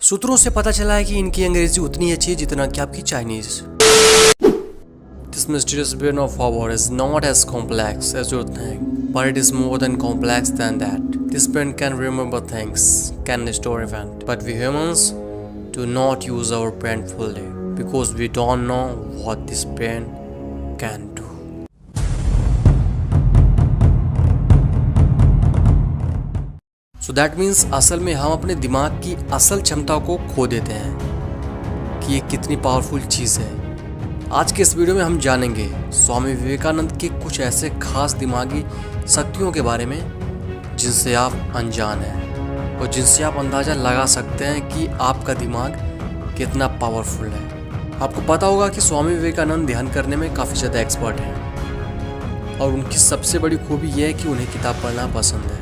सूत्रों से पता चला है कि इनकी अंग्रेजी उतनी अच्छी है जितना कि आपकी Chinese. This mysterious brain of ours is not as complex as you think, but it is more than complex than that. This brain can remember things, can store events, but we humans do not use our brain fully because we don't know what this brain can do. So that means असल में हम अपने दिमाग की असल क्षमता को खो देते हैं कि ये कितनी पावरफुल चीज़ है। आज के इस वीडियो में हम जानेंगे स्वामी विवेकानंद के कुछ ऐसे खास दिमागी शक्तियों के बारे में जिनसे आप अनजान हैं और जिनसे आप अंदाज़ा लगा सकते हैं कि आपका दिमाग कितना पावरफुल है। आपको पता होगा कि स्वामी विवेकानंद ध्यान करने में काफ़ी ज़्यादा एक्सपर्ट हैं और उनकी सबसे बड़ी खूबी यह है कि उन्हें किताब पढ़ना पसंद है।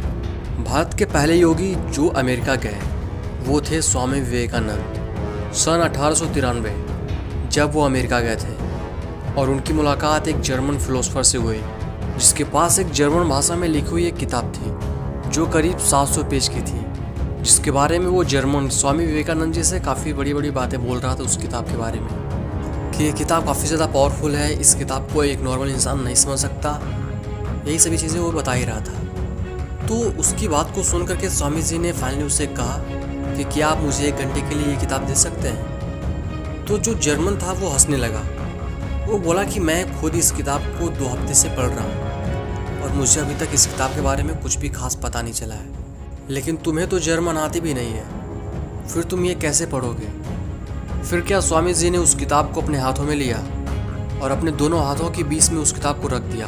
भारत के पहले योगी जो अमेरिका गए वो थे स्वामी विवेकानंद। सन 1893 जब वो अमेरिका गए थे और उनकी मुलाकात एक जर्मन फिलोसोफर से हुई जिसके पास एक जर्मन भाषा में लिखी हुई एक किताब थी जो करीब 700 पेज की थी, जिसके बारे में वो जर्मन स्वामी विवेकानंद जी से काफ़ी बड़ी बड़ी बातें बोल रहा था उस किताब के बारे में कि ये किताब काफ़ी ज़्यादा पावरफुल है, इस किताब को एक नॉर्मल इंसान नहीं समझ सकता। यही सभी चीज़ें वो बता ही रहा था। तो उसकी बात को सुन करके स्वामी जी ने फाइनली उसे कहा कि क्या आप मुझे 1 घंटे के लिए ये किताब दे सकते हैं। तो जो जर्मन था वो हंसने लगा। वो बोला कि मैं खुद इस किताब को 2 हफ्ते से पढ़ रहा हूँ और मुझे अभी तक इस किताब के बारे में कुछ भी खास पता नहीं चला है, लेकिन तुम्हें तो जर्मन आती भी नहीं है, फिर तुम ये कैसे पढ़ोगे। फिर क्या स्वामी जी ने उस किताब को अपने हाथों में लिया और अपने दोनों हाथों के बीच में उस किताब को रख दिया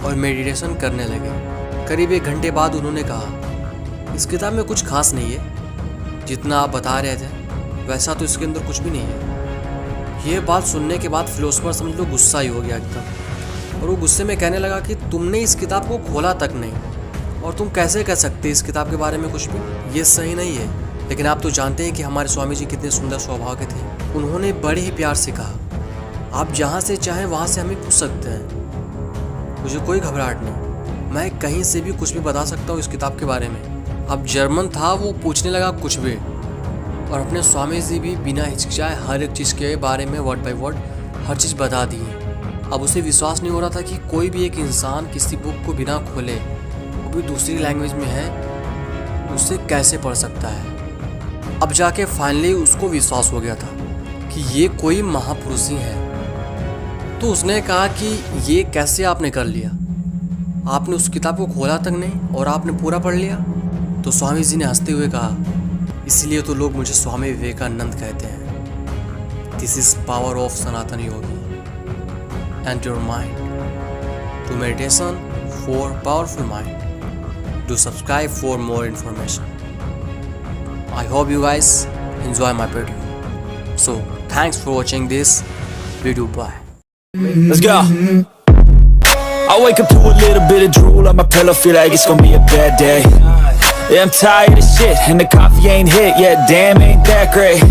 और मेडिटेशन करने लगे। करीब 1 घंटे बाद उन्होंने कहा इस किताब में कुछ खास नहीं है, जितना आप बता रहे थे वैसा तो इसके अंदर कुछ भी नहीं है। ये बात सुनने के बाद फिलोसोफर समझ लो गुस्सा ही हो गया एकदम, और वो गुस्से में कहने लगा कि तुमने इस किताब को खोला तक नहीं और तुम कैसे कह सकते इस किताब के बारे में कुछ भी, ये सही नहीं है। लेकिन आप तो जानते हैं कि हमारे स्वामी जी कितने सुंदर स्वभाव के थे। उन्होंने बड़े ही प्यार से कहा आप जहाँ से चाहें वहाँ से हमें पूछ सकते हैं, मुझे कोई घबराहट नहीं, मैं कहीं से भी कुछ भी बता सकता हूँ इस किताब के बारे में। अब जर्मन था वो पूछने लगा कुछ भी, और अपने स्वामी जी भी बिना हिचकिचाए हर एक चीज़ के बारे में वर्ड बाय वर्ड हर चीज़ बता दी। अब उसे विश्वास नहीं हो रहा था कि कोई भी एक इंसान किसी बुक को बिना खोले, वो भी दूसरी लैंग्वेज में है, उसे कैसे पढ़ सकता है। अब जाके फाइनली उसको विश्वास हो गया था कि ये कोई महापुरुष ही है। तो उसने कहा कि ये कैसे आपने कर लिया, आपने उस किताब को खोला तक नहीं और आपने पूरा पढ़ लिया। तो स्वामी जी ने हंसते हुए कहा इसलिए तो लोग मुझे स्वामी विवेकानंद कहते हैं। This is power of Sanatan yogi and your mind to meditation for powerful mind. Do subscribe for more information. I hope you guys enjoy my video. So thanks for watching this video. Bye. Let's go. I wake up to a little bit of drool on my pillow, feel like it's gonna be a bad day. Yeah, I'm tired of shit, and the coffee ain't hit yet, damn ain't that great.